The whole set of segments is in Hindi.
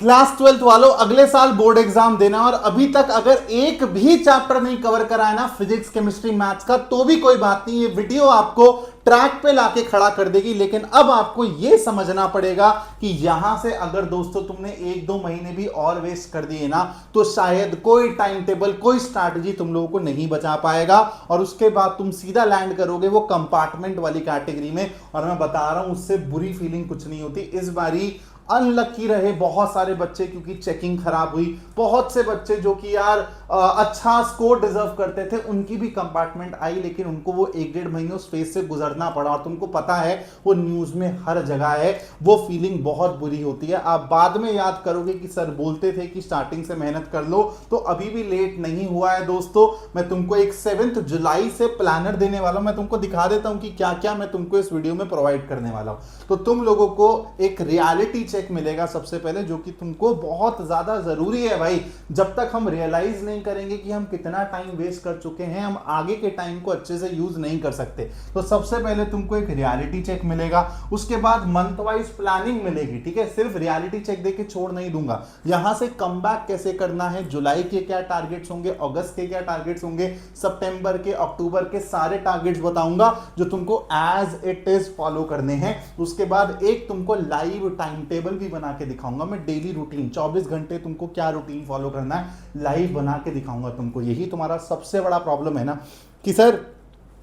क्लास 12th वालों, अगले साल बोर्ड एग्जाम देना और अभी तक अगर एक भी चैप्टर नहीं कवर करा है ना फिजिक्स केमिस्ट्री मैथ्स का, तो भी कोई बात नहीं, ये वीडियो आपको ट्रैक पे लाके खड़ा कर देगी। लेकिन अब आपको यह समझना पड़ेगा कि यहां से अगर दोस्तों तुमने 1-2 महीने भी और वेस्ट कर दिए ना, तो शायद कोई टाइम टेबल, कोई स्ट्रैटेजी तुम लोगों को नहीं बचा पाएगा और उसके बाद तुम सीधा लैंड करोगे वो कंपार्टमेंट वाली कैटेगरी में। और मैं बता रहा हूं, उससे बुरी फीलिंग कुछ नहीं होती। इस बारी अनलकी रहे बहुत सारे बच्चे, क्योंकि चेकिंग खराब हुई। बहुत से बच्चे जो कि यार अच्छा स्कोर डिजर्व करते थे, उनकी भी कंपार्टमेंट आई, लेकिन उनको वो 1-1.5 महीने उस फेज से गुजरना पड़ा। और तुमको पता है वो न्यूज में हर जगह है, वो फीलिंग बहुत बुरी होती है। आप बाद में याद करोगे कि सर बोलते थे कि स्टार्टिंग से मेहनत कर लो, तो अभी भी लेट नहीं हुआ है दोस्तों। मैं तुमको एक 7 जुलाई से प्लानर देने वाला हूं, मैं तुमको दिखा देता हूं कि क्या क्या मैं तुमको इस वीडियो में प्रोवाइड करने वाला हूं। तो तुम लोगों को एक रियलिटी चेक मिलेगा सबसे पहले, जो कि तुमको बहुत ज्यादा जरूरी है भाई। जब तक हम रियलाइज नहीं करेंगे कि हम कितना टाइम वेस्ट कर चुके हैं, हम आगे के टाइम को अच्छे से यूज नहीं कर सकते। तो सबसे पहले तुमको एक रियलिटी चेक मिलेगा, उसके बाद मंथ वाइज प्लानिंग मिलेगी, ठीक है। सिर्फ रियलिटी चेक देके छोड़ नहीं दूंगा, यहां से कम बैक कैसे करना है, जुलाई के क्या टारगेट्स होंगे, अगस्त के क्या टारगेट्स होंगे, सितंबर के, अक्टूबर के सारे टारगेट्स बताऊंगा जो तुमको एज इट इज फॉलो करने हैं। उसके बाद एक तुमको लाइव टाइम टेबल भी बना के दिखाऊंगा मैं, डेली रूटीन 24 घंटे तुमको क्या रूटीन फॉलो करना है लाइव बना के दिखाऊंगा तुमको। यही तुम्हारा सबसे बड़ा प्रॉब्लम है ना कि सर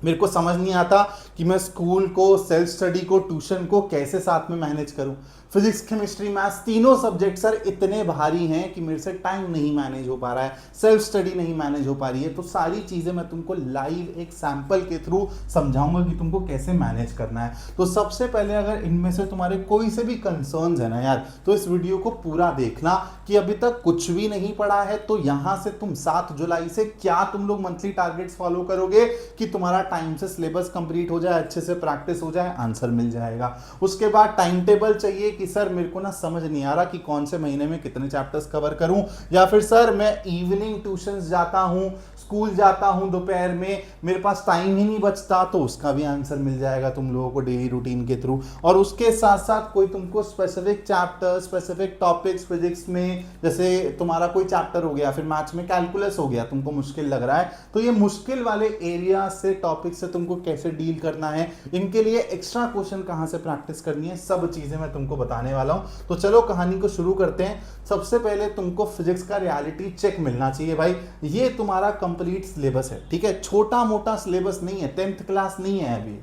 मेरे को समझ नहीं आता कि मैं स्कूल को, सेल्फ स्टडी को, ट्यूशन को कैसे साथ में मैनेज करूं। फिजिक्स केमिस्ट्री मैथ्स तीनों सब्जेक्ट सर इतने भारी हैं कि मेरे से टाइम नहीं मैनेज हो पा रहा है, सेल्फ स्टडी नहीं मैनेज हो पा रही है। तो सारी चीजें मैं तुमको लाइव एक सैंपल के थ्रू समझाऊंगा कि तुमको कैसे मैनेज करना है। तो सबसे पहले अगर इनमें से तुम्हारे कोई से भी कंसर्न्स है ना यार, तो इस वीडियो को पूरा देखना कि अभी तक कुछ भी नहीं पढ़ा है। तो यहां से तुम 7 जुलाई से क्या तुम लोग मंथली टारगेट्स फॉलो करोगे कि तुम्हारा टाइम से सिलेबस कंप्लीट हो जाए, अच्छे से प्रैक्टिस हो जाए, आंसर मिल जाएगा। उसके बाद टाइम टेबल चाहिए कि सर मेरे को ना समझ नहीं आ रहा कि कौन से महीने में कितने चैप्टर्स कवर करूं, या फिर सर मैं इवनिंग ट्यूशंस जाता हूं, स्कूल जाता हूं दोपहर में, मेरे पास टाइम ही नहीं बचता, तो उसका भी आंसर मिल जाएगा तुम लोगों को डेली रूटीन के थ्रू। और उसके साथ साथ कोई तुमको specific chapter, specific topics physics में, जैसे तुम्हारा कोई चैप्टर हो गया, फिर मैथ्स में कैलकुलस हो गया, तुमको मुश्किल लग रहा है, तो ये मुश्किल वाले एरिया से, टॉपिक से तुमको कैसे डील करना है, इनके लिए एक्स्ट्रा क्वेश्चन कहां से प्रैक्टिस करनी है, सब चीजें मैं तुमको बताने वाला हूं। तो चलो कहानी को शुरू करते हैं। सबसे पहले तुमको फिजिक्स का रियलिटी चेक मिलना चाहिए भाई। ये तुम्हारा कंप्लीट सिलेबस है, ठीक है, छोटा मोटा सिलेबस नहीं है, 10th क्लास नहीं है अभी,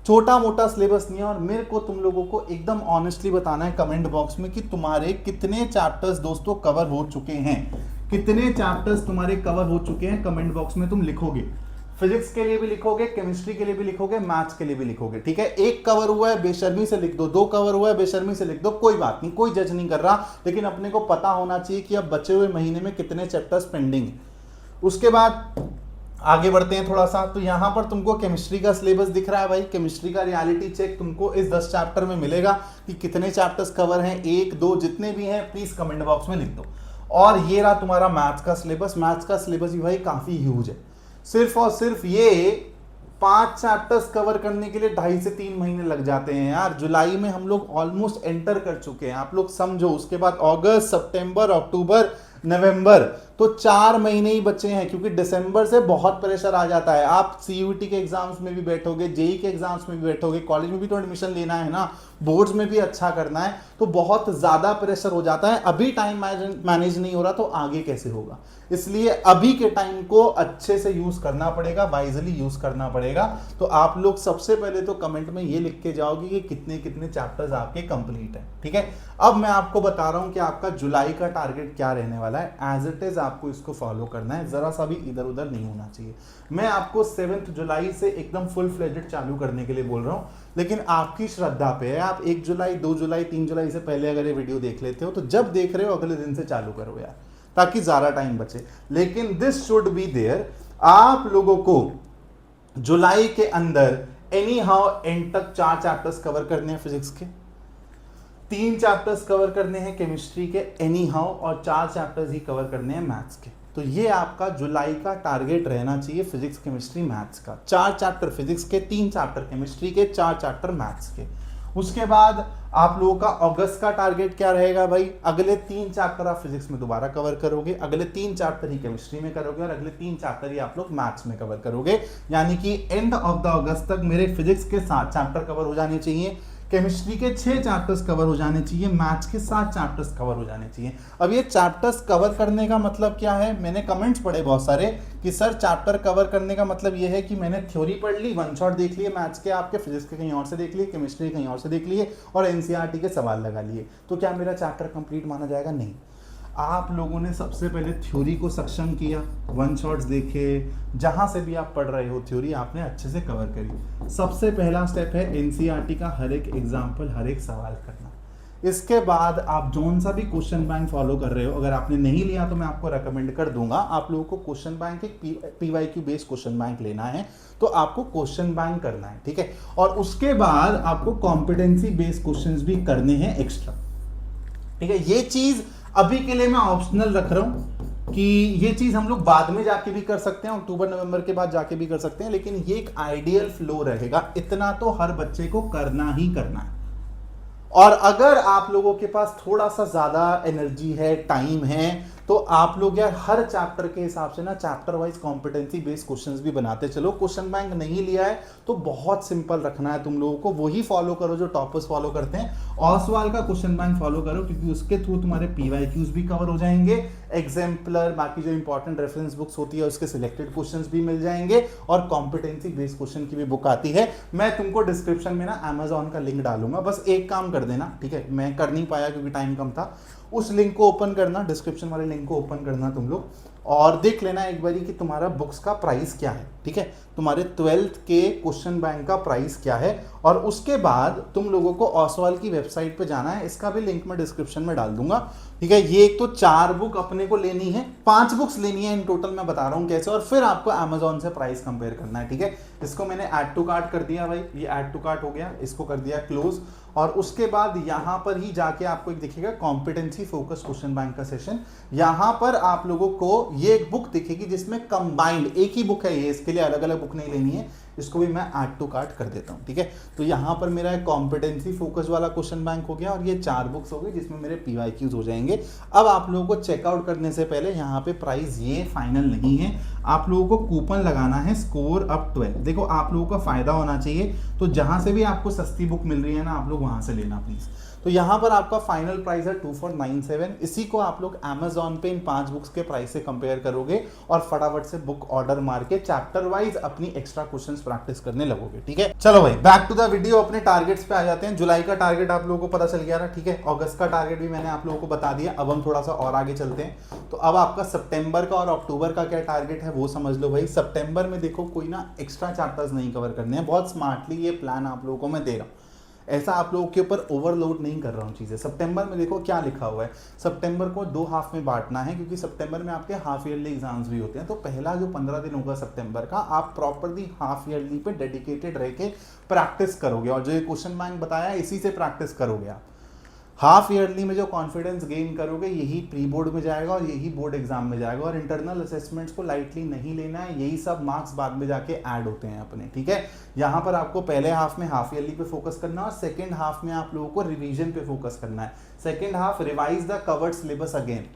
छोटा मोटा सिलेबस नहीं है। और मेरे को तुम लोगों को एकदम ऑनेस्टली बताना है कमेंट बॉक्स में कि तुम्हारे कितने चैप्टर्स दोस्तों कवर हो चुके हैं, कितने चैप्टर्स तुम्हारे कवर हो चुके हैं। कमेंट बॉक्स में तुम लिखोगे, फिजिक्स के लिए भी लिखोगे, केमिस्ट्री के लिए भी लिखोगे, मैथ्स के लिए भी लिखोगे, ठीक है। एक कवर हुआ है बेशर्मी से लिख दो, 2 कवर हुआ है बेशर्मी से लिख दो, कोई बात नहीं, कोई जज नहीं कर रहा, लेकिन अपने को पता होना चाहिए कि अब बचे हुए महीने में कितने चैप्टर्स पेंडिंग है। उसके बाद आगे बढ़ते हैं थोड़ा सा। तो यहां पर तुमको केमिस्ट्री का सिलेबस दिख रहा है भाई, केमिस्ट्री का रियलिटी चेक तुमको इस 10 चैप्टर में मिलेगा कि कितने चैप्टर्स कवर हैं, 1, 2 जितने भी हैं प्लीज कमेंट बॉक्स में लिख दो। और ये रहा तुम्हारा मैथ्स का सिलेबस। मैथ्स का सिलेबस भी भाई काफी ह्यूज है, सिर्फ और सिर्फ ये 5 चैप्टर्स कवर करने के लिए 2.5 से 3 महीने लग जाते हैं यार। जुलाई में हम लोग ऑलमोस्ट एंटर कर चुके हैं, आप लोग समझो। उसके बाद अगस्त, सितंबर, अक्टूबर, नवंबर, तो 4 महीने ही बचे हैं, क्योंकि दिसंबर से बहुत प्रेशर आ जाता है। आप सीयूईटी के एग्जाम्स में भी बैठोगे, जेई के एग्जाम्स में भी बैठोगे, कॉलेज में भी तो एडमिशन लेना है ना, बोर्ड्स में भी अच्छा करना है, तो बहुत ज्यादा प्रेशर हो जाता है। अभी टाइम मैनेज नहीं हो रहा तो आगे कैसे होगा, इसलिए अभी के टाइम को अच्छे से यूज करना पड़ेगा, वाइजली यूज करना पड़ेगा। तो आप लोग सबसे पहले तो कमेंट में ये लिख के जाओगे कि कितने कितने चैप्टर्स आपके कंप्लीट है, ठीक है। अब मैं आपको बता रहा हूं कि आपका जुलाई का टारगेट क्या रहने वाला है। एज इट इज आपको इसको फॉलो करना है, जरा सा भी इधर उधर नहीं होना चाहिए। मैं आपको 7 जुलाई से एकदम फुल फ्लेजेड चालू करने के लिए बोल रहा हूं, लेकिन आपकी श्रद्धा पे है। आप 1 जुलाई, 2 जुलाई, 3 जुलाई से पहले अगर ये वीडियो देख लेते हो तो जब देख रहे हो अगले दिन से चालू करो यार, ताकि ज्यादा टाइम बचे। लेकिन दिस शुड बी देयर, आप लोगों को जुलाई के अंदर एनी हाउ एंड तक 4 चैप्टर्स कवर करने हैं फिजिक्स के, 3 चैप्टर्स कवर करने हैं केमिस्ट्री के एनी हाउ, और 4 चैप्टर्स ही कवर करने हैं मैथ्स के। तो ये आपका जुलाई का टारगेट रहना चाहिए फिजिक्स केमिस्ट्री मैथ्स का। 4 चैप्टर फिजिक्स के, 3 चैप्टर केमिस्ट्री के, 4 चैप्टर मैथ्स के। उसके बाद आप लोगों का अगस्त का टारगेट क्या रहेगा भाई, अगले 3 चैप्टर आप फिजिक्स में दोबारा कवर करोगे, अगले 3 चैप्टर ही केमिस्ट्री में करोगे और अगले 3 चैप्टर ही आप लोग मैथ्स में कवर करोगे। यानी कि एंड ऑफ द अगस्त तक मेरे फिजिक्स के 7 चैप्टर कवर हो जाने चाहिए, केमिस्ट्री के 6 चैप्टर्स कवर हो जाने चाहिए, मैथ्स के 7 चैप्टर्स कवर हो जाने चाहिए। अब ये चैप्टर्स कवर करने का मतलब क्या है, मैंने कमेंट्स पढ़े बहुत सारे कि सर चैप्टर कवर करने का मतलब ये है कि मैंने थ्योरी पढ़ ली, वन शॉट देख लिए मैथ्स के, आपके फिजिक्स के कहीं और से देख लिए, केमिस्ट्री कहीं और से देख लिए और एनसीईआरटी के सवाल लगा लिए, तो क्या मेरा चैप्टर कंप्लीट माना जाएगा? नहीं। आप लोगों ने सबसे पहले थ्योरी को सक्षम किया, वन शॉट्स देखे, जहां से भी आप पढ़ रहे हो थ्योरी आपने अच्छे से कवर करी। सबसे पहला स्टेप है एनसीईआरटी का हर एक एग्जाम्पल, हर एक सवाल करना। इसके बाद आप जोन सा भी क्वेश्चन बैंक फॉलो कर रहे हो, अगर आपने नहीं लिया तो मैं आपको रेकमेंड कर दूंगा, आप लोगों को क्वेश्चन बैंक एक पीवाईक्यू बेस्ड क्वेश्चन बैंक लेना है, तो आपको क्वेश्चन बैंक करना है, ठीक है। और उसके बाद आपको कॉम्पिटेंसी बेस्ड क्वेश्चंस भी करने हैं एक्स्ट्रा, ठीक है। ये चीज अभी के लिए मैं ऑप्शनल रख रहा हूं कि ये चीज हम लोग बाद में जाके भी कर सकते हैं, अक्टूबर नवंबर के बाद जाके भी कर सकते हैं, लेकिन ये एक आइडियल फ्लो रहेगा। इतना तो हर बच्चे को करना ही करना है। और अगर आप लोगों के पास थोड़ा सा ज्यादा एनर्जी है, टाइम है, तो आप लोग यार हर चैप्टर के हिसाब से ना chapter wise competency based questions भी बनाते चलो। क्वेश्चन बैंक नहीं लिया है तो बहुत सिंपल रखना है तुम लोगों को, वही फॉलो करो जो टॉपर्स फॉलो करते हैं। ऑसवाल का क्वेश्चन बैंक फॉलो करो, क्योंकि उसके थ्रू तुम्हारे पीवाईक्यूज भी कवर हो जाएंगे, एग्जाम्पलर बाकी जो इंपॉर्टेंट रेफरेंस बुक्स होती है उसके सिलेक्टेड क्वेश्चंस भी मिल जाएंगे, और कॉम्पिटेंसी बेस्ड क्वेश्चन की भी बुक आती है। मैं तुमको डिस्क्रिप्शन में ना अमेजॉन का लिंक डालूंगा, बस एक काम कर देना, ठीक है। मैं कर नहीं पाया क्योंकि टाइम कम था। उस लिंक को ओपन करना, डिस्क्रिप्शन वाले लिंक को ओपन करना तुम लोग, और देख लेना एक बारी कि तुम्हारा बुक्स का प्राइस क्या है, ठीक है। तुम्हारे 12th के क्वेश्चन बैंक का प्राइस क्या है, और उसके बाद तुम लोगों को ऑसवाल की वेबसाइट पे जाना है, इसका भी लिंक मैं डिस्क्रिप्शन में डाल दूंगा, ठीक है। ये एक तो 4 बुक अपने को लेनी है, 5 बुक्स लेनी है इन टोटल, मैं बता रहा हूं कैसे, और फिर आपको अमेजॉन से प्राइस कंपेयर करना है, ठीक है। इसको मैंने ऐड टू कार्ट कर दिया भाई, ये ऐड टू कार्ट हो गया, इसको कर दिया क्लोज। और उसके बाद यहां पर ही जाके आपको एक दिखेगा कॉम्पिटेंसी फोकस क्वेश्चन बैंक का सेशन, यहां पर आप लोगों को ये एक बुक दिखेगी जिसमें कंबाइंड, एक ही बुक है ये, इसके लिए अलग अलग बुक नहीं लेनी है, इसको भी मैं ऐड टू कार्ट कर देता हूं, ठीक है। तो यहां पर मेरा एक कॉम्पिटेंसी फोकस वाला क्वेश्चन बैंक हो गया, और ये 4 बुक्स हो गई जिसमें मेरे पीवाईक्यूज हो जाएंगे। अब आप लोगों को चेकआउट करने से पहले यहाँ पे प्राइस ये फाइनल नहीं है, आप लोगों को कूपन लगाना है स्कोर अप 12। देखो आप लोगों का फायदा होना चाहिए, तो जहां से भी आपको सस्ती बुक मिल रही है ना, आप लोग वहां से लेना प्लीज। तो यहाँ पर आपका फाइनल प्राइस है 2497, इसी को आप लोग अमेजॉन पे इन 5 बुक्स के प्राइस से कंपेयर करोगे और फटाफट से बुक ऑर्डर मार के चैप्टर वाइज अपनी एक्स्ट्रा क्वेश्चंस प्रैक्टिस करने लगोगे, ठीक है। चलो भाई बैक टू द वीडियो, अपने टारगेट्स पे आ जाते हैं। जुलाई का टारगेट आप लोगों को पता चल गया ना, ठीक है। अगस्त का टारगेट भी मैंने आप लोगों को बता दिया। अब हम थोड़ा सा और आगे चलते हैं, तो अब आपका सितंबर का और अक्टूबर का क्या टारगेट है वो समझ लो भाई। सितंबर में देखो कोई ना एक्स्ट्रा चैप्टर्स नहीं कवर करने हैं, बहुत स्मार्टली ये प्लान आप लोगों को मैं दे रहा हूँ, ऐसा आप लोगों के ऊपर ओवरलोड नहीं कर रहा हूँ चीज़ें। सितंबर में देखो क्या लिखा हुआ है, सितंबर को 2 हाफ में बांटना है, क्योंकि सितंबर में आपके हाफ ईयरली एग्जाम्स भी होते हैं। तो पहला जो 15 दिन होगा सितंबर का, आप प्रॉपरली हाफ ईयरली पे डेडिकेटेड रह के प्रैक्टिस करोगे, और जो ये क्वेश्चन बैंक बताया इसी से प्रैक्टिस करोगे आप। हाफ ईयरली में जो कॉन्फिडेंस गेन करोगे यही प्री बोर्ड में जाएगा और यही बोर्ड एग्जाम में जाएगा, और इंटरनल असेसमेंट्स को लाइटली नहीं लेना है, यही सब मार्क्स बाद में जाके ऐड होते हैं अपने, ठीक है। यहाँ पर आपको पहले हाफ में हाफ ईयरली पे फोकस करना है, और सेकेंड हाफ में आप लोगों को रिवीजन पे फोकस करना है। Second half revise the covered syllabus again,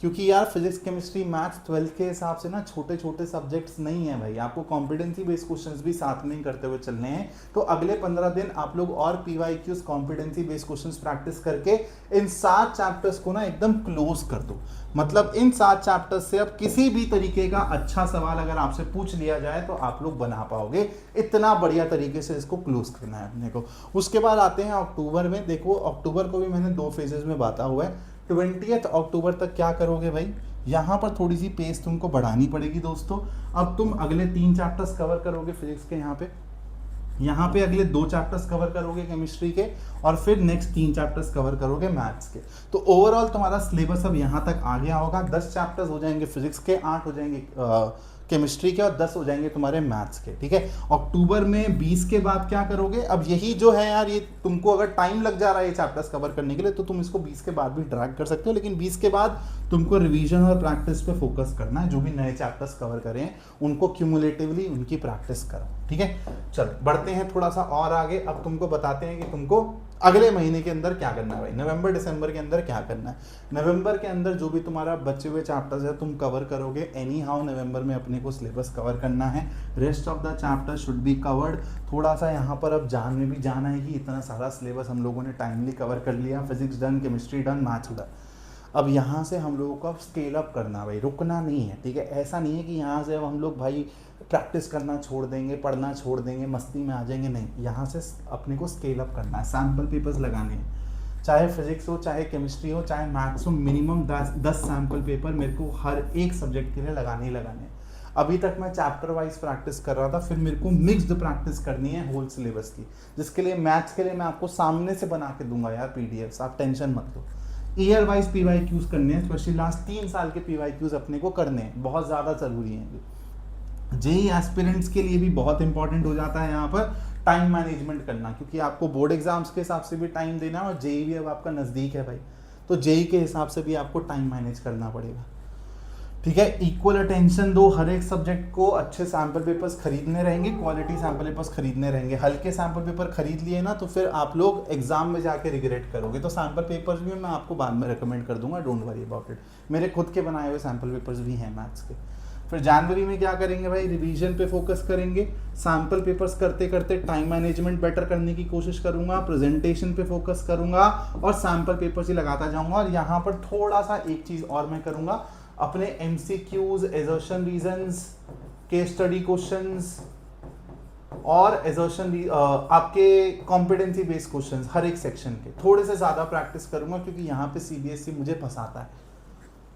क्योंकि यार फिजिक्स केमिस्ट्री मैथ्स 12th के हिसाब से ना छोटे छोटे सब्जेक्ट्स नहीं है भाई, आपको कॉम्पिटेंसी बेस्ड क्वेश्चंस भी साथ में करते हुए चलने हैं। तो अगले 15 दिन आप लोग और PYQs competency based questions practice करके इन 7 चैप्टर्स को ना एकदम क्लोज कर दो। मतलब इन 7 चैप्टर्स से अब किसी भी तरीके का अच्छा सवाल अगर आपसे पूछ लिया जाए तो आप लोग बना पाओगे, इतना बढ़िया तरीके से इसको क्लोज करना है अपने को। उसके बाद आते हैं अक्टूबर में। देखो अक्टूबर को भी मैंने 2 फेजेस में बांटा हुआ है। 20 अक्टूबर तक क्या करोगे भाई, यहाँ पर थोड़ी सी पेस तुमको बढ़ानी पड़ेगी दोस्तों। अब तुम अगले 3 चैप्टर्स कवर करोगे फिजिक्स के, यहाँ पे अगले 2 चैप्टर्स कवर करोगे केमिस्ट्री के, और फिर नेक्स्ट 3 चैप्टर्स कवर करोगे मैथ्स के। तो ओवरऑल तुम्हारा सिलेबस अब यहाँ तक आ गया होगा। 10 चैप्टर्स हो जाएंगे फिजिक्स के, 8 हो जाएंगे केमिस्ट्री के, और 10 हो जाएंगे तुम्हारे मैथ्स के, ठीक है। अक्टूबर में 20 के बाद क्या करोगे, अब यही जो है यार, ये तुमको अगर टाइम लग जा रहा है ये चैप्टर्स कवर करने के लिए तो तुम इसको 20 के बाद भी ड्रैग कर सकते हो, लेकिन 20 के बाद तुमको रिवीजन और प्रैक्टिस पे फोकस करना है। जो भी नए चैप्टर्स कवर करें उनको क्यूमुलेटिवली उनकी प्रैक्टिस करो, ठीक है। चलो बढ़ते हैं थोड़ा सा और आगे। अब तुमको बताते हैं कि तुमको अगले महीने के अंदर क्या करना है भाई, नवंबर दिसंबर के अंदर क्या करना है। नवंबर के अंदर जो भी तुम्हारा बचे हुए चैप्टर्स है तुम कवर करोगे। एनी हाउ नवंबर में अपने को सिलेबस कवर करना है, rest of the chapter should be covered. थोड़ा सा यहाँ पर अब जान में भी जाना है कि इतना सारा सिलेबस हम लोगों ने टाइमली कवर कर लिया, physics done, chemistry done, maths done. अब यहाँ से हम लोगों को अब स्केल अप करना भाई, रुकना नहीं है, ठीक है। ऐसा नहीं है कि यहाँ से अब हम लोग भाई प्रैक्टिस करना छोड़ देंगे, पढ़ना छोड़ देंगे, मस्ती में आ जाएंगे, नहीं। यहाँ से अपने को स्केल अप करना है, सैम्पल पेपर्स लगाने हैं, चाहे फिजिक्स हो, चाहे केमिस्ट्री हो, चाहे मैथ्स हो, मिनिमम 10 सैम्पल पेपर मेरे को हर एक सब्जेक्ट के लिए लगाने ही लगाने हैं। अभी तक मैं चैप्टर वाइज प्रैक्टिस कर रहा था, फिर मेरे को मिक्स्ड प्रैक्टिस करनी है होल सिलेबस की, जिसके लिए मैथ्स के लिए मैं आपको सामने से बना के दूंगा यार पीडीएफ्स, आप टेंशन मत लो। ईयर वाइज पीवाईक्यूज करने हैं, स्पेशली लास्ट 3 साल के पीवाईक्यूज अपने को करने हैं, बहुत ज़्यादा ज़रूरी हैं। जेईई एस्पिरेंट्स के लिए भी बहुत इंपॉर्टेंट हो जाता है यहाँ पर टाइम मैनेजमेंट करना, क्योंकि आपको बोर्ड एग्जाम्स के हिसाब से भी टाइम देना है और जेईई भी अब आपका नज़दीक है भाई, तो जेईई के हिसाब से भी आपको टाइम मैनेज करना पड़ेगा, ठीक है। इक्वल अटेंशन दो हर एक सब्जेक्ट को, अच्छे सैम्पल पेपर्स खरीदने रहेंगे, क्वालिटी सैम्पल पेपर्स खरीदने रहेंगे। हल्के सैम्पल पेपर खरीद लिए ना तो फिर आप लोग एग्जाम में जाके रिग्रेट करोगे, तो सैम्पल पेपर्स भी मैं आपको बाद में रिकमेंड कर दूंगा, डोंट वरी अबाउट इट। मेरे खुद के बनाए हुए सैम्पल पेपर्स भी हैं मैथ्स के। फिर जनवरी में क्या करेंगे भाई, रिवीजन पे फोकस करेंगे, सैम्पल पेपर्स करते करते टाइम मैनेजमेंट बेटर करने की कोशिश करूंगा, प्रेजेंटेशन पे फोकस करूंगा और सैम्पल पेपर्स ही लगाता जाऊंगा। और यहाँ पर थोड़ा सा एक चीज़ और मैं करूंगा, अपने MCQs, assertion reasons, case study questions और एजर्शन आपके कॉम्पिटेंसी बेस्ड क्वेश्चंस हर एक सेक्शन के थोड़े से ज़्यादा प्रैक्टिस करूंगा, क्योंकि यहाँ पे सीबीएसई मुझे फंसाता है,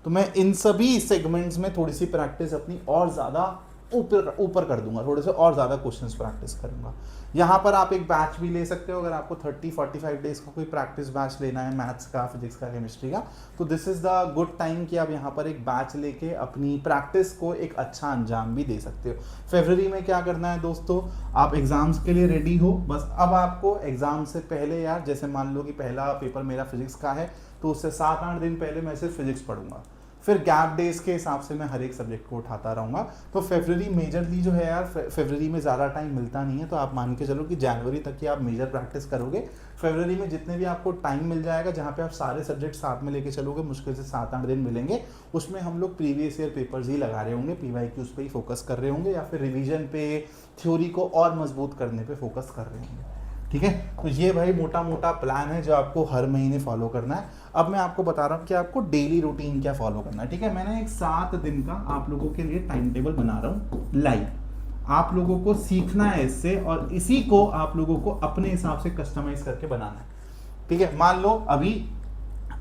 तो मैं इन सभी सेगमेंट्स में थोड़ी सी प्रैक्टिस अपनी और ज़्यादा ऊपर कर दूंगा, थोड़े से और ज़्यादा क्वेश्चंस प्रैक्टिस करूंगा। यहाँ पर आप एक बैच भी ले सकते हो, अगर आपको 30-45 डेज का कोई प्रैक्टिस बैच लेना है मैथ्स का, फिजिक्स का, केमिस्ट्री का, तो this is the good time कि आप यहाँ पर एक बैच लेके अपनी प्रैक्टिस को एक अच्छा अंजाम भी दे सकते हो। फरवरी में क्या करना है दोस्तों, आप एग्ज़ाम्स के लिए रेडी हो, बस अब आपको एग्ज़ाम से पहले यार, जैसे मान लो कि पहला पेपर मेरा फिजिक्स का है, तो उससे 7-8 दिन पहले मैं सिर्फ फिजिक्स पढ़ूंगा, फिर गैप डेज के हिसाब से मैं हर एक सब्जेक्ट को उठाता रहूँगा। तो फरवरी मेजरली जो है यार, फरवरी में ज़्यादा टाइम मिलता नहीं है, तो आप मान के चलो कि जनवरी तक की आप मेजर प्रैक्टिस करोगे। फरवरी में जितने भी आपको टाइम मिल जाएगा, जहाँ पे आप सारे सब्जेक्ट साथ में लेके चलोगे, मुश्किल से 7-8 दिन मिलेंगे, उसमें हम लोग प्रीवियस ईयर पेपर्स ही लगा रहे होंगे, पीवाईक्यूज पे ही फोकस कर रहे होंगे, या फिर रिविजन पे, थ्योरी को और मजबूत करने पे फोकस कर रहे होंगे, ठीक है। तो ये भाई मोटा मोटा प्लान है जो आपको हर महीने फॉलो करना है। अब मैं आपको बता रहा हूँ कि आपको डेली रूटीन क्या फॉलो करना है, ठीक है। मैंने एक 7 दिन का आप लोगों के लिए टाइम टेबल बना रहा हूँ लाइव, आप लोगों को सीखना है इससे, और इसी को आप लोगों को अपने हिसाब से कस्टमाइज करके बनाना है, ठीक है। मान लो अभी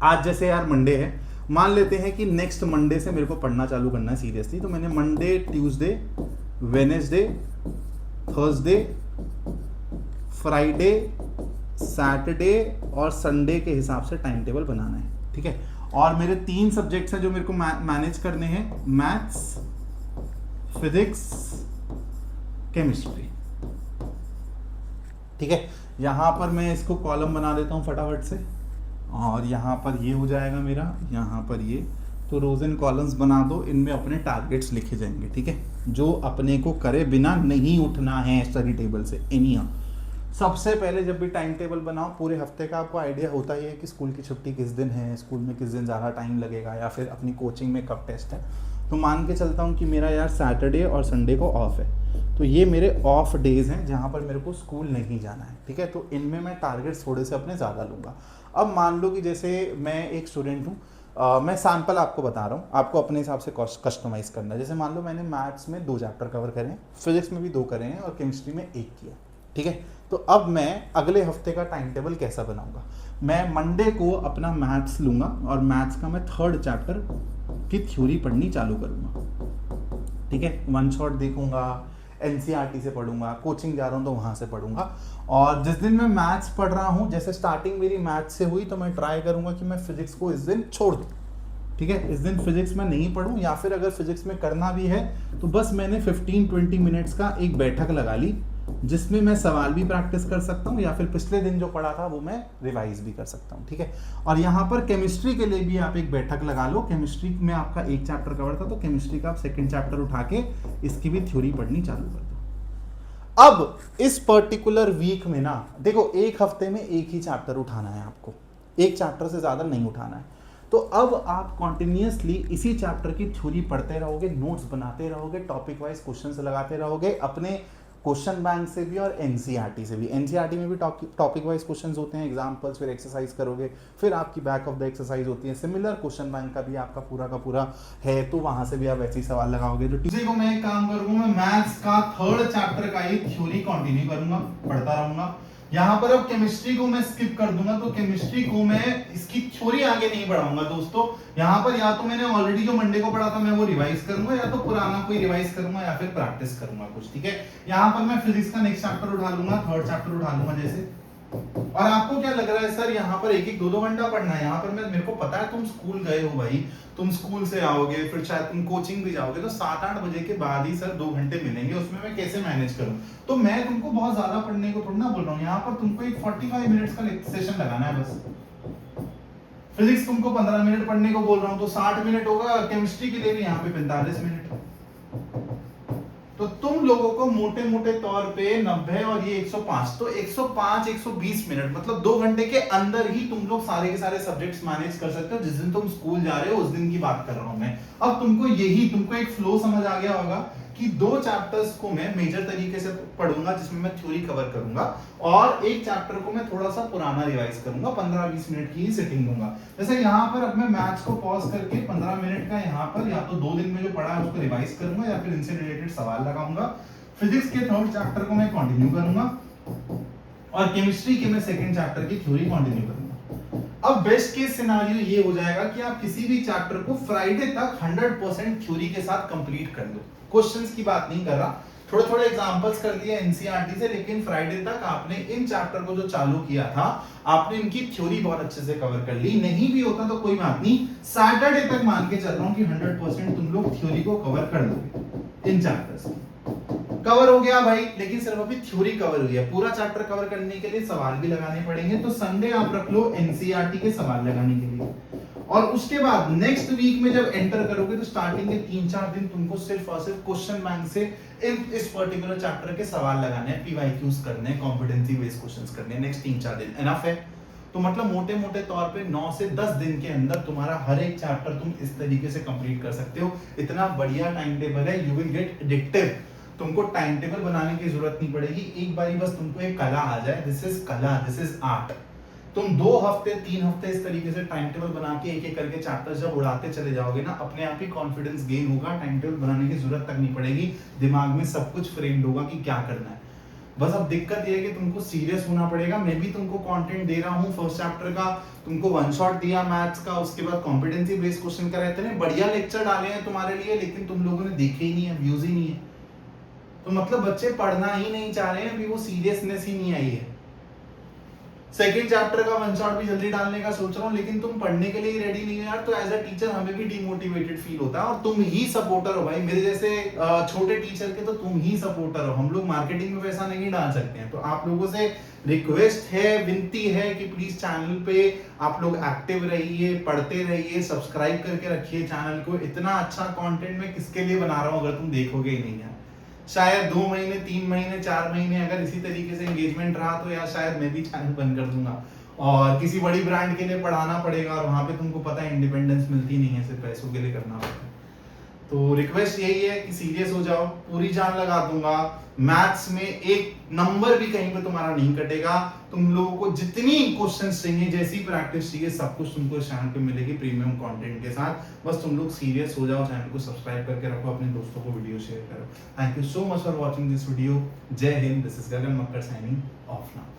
आज जैसे यार मंडे है, मान लेते हैं कि नेक्स्ट मंडे से मेरे को पढ़ना चालू करना है सीरियसली, तो मैंने Monday, Tuesday, Wednesday, Thursday, Friday, Saturday और संडे के हिसाब से टाइम टेबल बनाना है, ठीक है। और मेरे 3 सब्जेक्ट्स हैं जो मेरे को मैनेज करने हैं, मैथ्स, फिजिक्स, केमिस्ट्री, ठीक है। यहाँ पर मैं इसको कॉलम बना देता हूँ फटाफट से, और यहाँ पर ये हो जाएगा मेरा, यहाँ पर ये, तो रोज एंड कॉलम्स बना दो, इनमें अपने टारगेट्स लिखे जाएंगे, ठीक है, जो अपने को करे बिना नहीं उठना है स्टडी टेबल से एनी। सबसे पहले जब भी टाइम टेबल बनाओ, पूरे हफ्ते का आपको आइडिया होता ही है कि स्कूल की छुट्टी किस दिन है, स्कूल में किस दिन ज़्यादा टाइम लगेगा, या फिर अपनी कोचिंग में कब टेस्ट है। तो मान के चलता हूँ कि मेरा यार सैटरडे और संडे को ऑफ है, तो ये मेरे ऑफ डेज हैं जहाँ पर मेरे को स्कूल नहीं जाना है, ठीक है। तो इनमें मैं टारगेट्स थोड़े से अपने ज़्यादा लूँगा। अब मान लो कि जैसे मैं एक स्टूडेंट हूँ, मैं सैम्पल आपको बता रहा हूँ, आपको अपने हिसाब से कस्टमाइज़ करना है। जैसे मान लो मैंने मैथ्स में 2 चैप्टर कवर करे हैं, फिजिक्स में भी 2 करे हैं और केमिस्ट्री में 1 किया, ठीक है। तो अब मैं अगले हफ्ते का टाइम टेबल कैसा बनाऊंगा, मैं मंडे को अपना मैथ्स लूँगा और मैथ्स का मैं 3rd चैप्टर की थ्योरी पढ़नी चालू करूँगा, ठीक है। 1 शॉट देखूंगा, एनसीईआरटी से पढ़ूंगा, कोचिंग जा रहा हूँ तो वहाँ से पढ़ूंगा। और जिस दिन मैं मैथ्स पढ़ रहा हूँ, जैसे स्टार्टिंग मेरी मैथ्स से हुई, तो मैं ट्राई करूँगा कि मैं फिजिक्स को इस दिन छोड़ दूँ, ठीक है। इस दिन फिजिक्स में नहीं पढ़ूँ, या फिर अगर फिजिक्स में करना भी है तो बस मैंने 15-20 मिनट्स का एक बैठक लगा ली, जिसमें मैं सवाल भी प्रैक्टिस कर सकता हूँ, या फिर पिछले दिन जो पढ़ा था वो मैं रिवाइज भी कर सकता हूँ, ठीक है। और यहाँ पर केमिस्ट्री के लिए भी आप एक बैठक लगा लो, केमिस्ट्री में आपका 1 चैप्टर कवर था, तो केमिस्ट्री का आप 2nd चैप्टर उठा के इसकी भी थ्योरी पढ़नी चालू कर दो। अब इस पर्टिकुलर वीक में ना देखो, एक हफ्ते में एक ही चैप्टर उठाना है आपको, एक चैप्टर से ज़्यादा नहीं उठाना है। तो अब आप कॉन्टिन्यूसली इसी चैप्टर की थ्योरी पढ़ते रहोगे, नोट्स बनाते रहोगे, टॉपिक वाइज क्वेश्चन लगाते रहोगे, अपने क्वेश्चन बैंक से भी और एनसीईआरटी से भी। एनसीईआरटी में भी टॉपिक वाइज क्वेश्चंस होते हैं, एग्जांपल्स, फिर एक्सरसाइज करोगे, फिर आपकी बैक ऑफ द एक्सरसाइज होती है। सिमिलर क्वेश्चन बैंक का भी आपका पूरा का पूरा है, तो वहां से भी आप ऐसे ही सवाल लगाओगे। तो ट्यूजडे को मैं एक काम करूंगा, मैं मैथ्स का 3rd चैप्टर का ही थ्योरी कंटिन्यू करूंगा, पढ़ता रहूंगा। यहां पर अब केमिस्ट्री को मैं स्किप कर दूंगा, तो केमिस्ट्री को मैं इसकी थ्योरी आगे नहीं बढ़ाऊंगा दोस्तों। यहां पर या तो मैंने ऑलरेडी जो मंडे को पढ़ा था मैं वो रिवाइज करूंगा, या तो पुराना कोई रिवाइज करूंगा, या फिर प्रैक्टिस करूंगा कुछ, ठीक है। यहां पर मैं फिजिक्स का नेक्स्ट चैप्टर उठा लूंगा, 3rd चैप्टर उठा लूंगा जैसे। और आपको क्या लग रहा है सर यहाँ पर एक एक 2-2 घंटा पढ़ना है? यहाँ पर मेरे को पता है तुम स्कूल गए हो भाई, तुम स्कूल से आओगे, फिर शायद तुम कोचिंग भी जाओगे, तो 7-8 बजे के बाद ही सर 2 घंटे मिलेंगे, उसमें मैं कैसे मैनेज करूं? तो मैं तुमको बहुत ज्यादा पढ़ने को थोड़ी ना बोल रहा हूँ, यहाँ पर तुमको एक 45 मिनट्स का सेशन लगाना है बस। फिजिक्स तुमको 15 मिनट पढ़ने को बोल रहा हूँ, तो 60 मिनट होगा। केमिस्ट्री के लिए भी यहाँ पे 45 मिनट। तो तुम लोगों को मोटे मोटे तौर पे 90 और ये 105, तो 105-120 मिनट, मतलब 2 घंटे के अंदर ही तुम लोग सारे के सारे सब्जेक्ट्स मैनेज कर सकते हो। जिस दिन तुम स्कूल जा रहे हो उस दिन की बात कर रहा हूं मैं। अब तुमको एक फ्लो समझ आ गया होगा कि 2 चैप्टर्स को मैं मेजर तरीके से पढ़ूंगा, जिसमें मैं थ्योरी कवर करूंगा, और एक चैप्टर को मैं थोड़ा सा पुराना रिवाइज करूंगा, 15-20 मिनट की ही सिटिंग दूंगा। जैसे यहाँ पर अब मैं मैथ्स को पॉज करके 15 मिनट का यहाँ पर या तो 2 दिन में जो पढ़ा है उसको रिवाइज करूंगा, या फिर इनसे रिलेटेड सवाल लगाऊंगा। फिजिक्स के 3rd चैप्टर को मैं कंटिन्यू करूंगा, और केमिस्ट्री के मैं 2nd चैप्टर की थ्योरी कंटिन्यू करूंगा। अब बेस्ट केस सिनेरियो ये हो जाएगा कि आप किसी भी चैप्टर को फ्राइडे तक 100% थ्योरी के साथ कंप्लीट कर दो। क्वेश्चंस की बात नहीं कर रहा, थोड़े थोड़े एग्जांपल्स कर दिए एनसीईआरटी से, लेकिन फ्राइडे तक आपने इन चैप्टर को जो चालू किया था, आपने इनकी थ्योरी बहुत अच्छे से कवर कर ली। नहीं भी होता तो कोई बात नहीं, सैटरडे तक मान के चल रहा हूं कि 100% तुम लोग थ्योरी को कवर कर दोगे। इन चैप्टर्स कवर हो गया भाई, लेकिन सिर्फ अभी थ्योरी कवर हुई है। पूरा चैप्टर कवर करने के लिए सवाल भी लगाने पड़ेंगे, तो संडे आप रख लो एनसीईआरटी के सवाल लगाने के लिए। और उसके बाद नेक्स्ट वीक में जब एंटर करोगे तो स्टार्टिंग के 3-4 दिन तुमको सिर्फ और सिर्फ क्वेश्चन बैंक से इस पर्टिकुलर चैप्टर के सवाल लगाने हैं, पीवाईक्यूज करने हैं, कॉम्पिटेंसी बेस्ड क्वेश्चंस करने हैं। नेक्स्ट 3-4 दिन एनफ है। तो मतलब मोटे मोटे तौर पे 9 से 10 दिन के अंदर तुम्हारा हर एक चैप्टर तुम इस तरीके से कंप्लीट कर सकते हो। इतना बढ़िया टाइम टेबल है, यू विल गेट एडिक्टिव। तुमको टाइम टेबल बनाने की जरूरत नहीं पड़ेगी, एक बारी बस तुमको एक कला आ जाए, दिस इज कला, दिस इज आर्ट। तुम 2 हफ्ते 3 हफ्ते इस तरीके से टाइम टेबल बना के एक एक करके चैप्टर जब उड़ाते चले जाओगे ना, अपने आप ही कॉन्फिडेंस गेन होगा, टाइम टेबल बनाने की जरूरत तक नहीं पड़ेगी, दिमाग में सब कुछ फ्रेम्ड होगा कि क्या करना है। बस अब दिक्कत ये है कि तुमको सीरियस होना पड़ेगा। मैं भी तुमको कंटेंट दे रहा हूँ 1st चैप्टर का, तुमको 1 शॉट दिया मैथ्स का, उसके बाद कॉम्पिटेंसी बेस्ड क्वेश्चन का रहते हैं, बढ़िया लेक्चर डाले हैं तुम्हारे लिए, लेकिन तुम लोगों ने देखे ही नहीं है, व्यूज ही नहीं है। तो मतलब बच्चे पढ़ना ही नहीं चाह रहे हैं, अभी वो सीरियसनेस ही नहीं आई है। 2nd चैप्टर का 1 शॉट भी जल्दी डालने का सोच रहा हूँ, लेकिन तुम पढ़ने के लिए रेडी नहीं हो यार, तो एज अ टीचर हमें भी डिमोटिवेटेड फील होता है। और तुम ही सपोर्टर हो भाई, मेरे जैसे छोटे टीचर के तो तुम ही सपोर्टर हो। हम लोग मार्केटिंग में पैसा नहीं डाल सकते हैं। तो आप लोगों से रिक्वेस्ट है, विनती है कि प्लीज चैनल पे आप लोग एक्टिव रहिए, पढ़ते रहिए, सब्सक्राइब करके रखिए चैनल को। इतना अच्छा कंटेंट मैं किसके लिए बना रहा हूँ अगर तुम देखोगे ही नहीं यार। शायद 2 महीने 3 महीने 4 महीने अगर इसी तरीके से एंगेजमेंट रहा तो यार शायद मैं भी चैनल बंद कर दूंगा और किसी बड़ी ब्रांड के लिए पढ़ाना पड़ेगा, और वहां पे तुमको पता है इंडिपेंडेंस मिलती नहीं है, सिर्फ पैसों के लिए करना पड़ता है। तो रिक्वेस्ट यही है कि सीरियस हो जाओ, पूरी जान लगा दूंगा। मैथ्स में एक नंबर भी कहीं पे तुम्हारा नहीं कटेगा। तुम लोगों को जितनी क्वेश्चंस चाहिए, जैसी प्रैक्टिस चाहिए, सब कुछ तुमको इस चैनल पे मिलेगी प्रीमियम कंटेंट के साथ। बस तुम लोग सीरियस हो जाओ, चैनल को सब्सक्राइब करके रखो, अपने दोस्तों को वीडियो शेयर करो। Thank you so much for watching this video. जय हिंद, this is Gagan Makkar signing off now.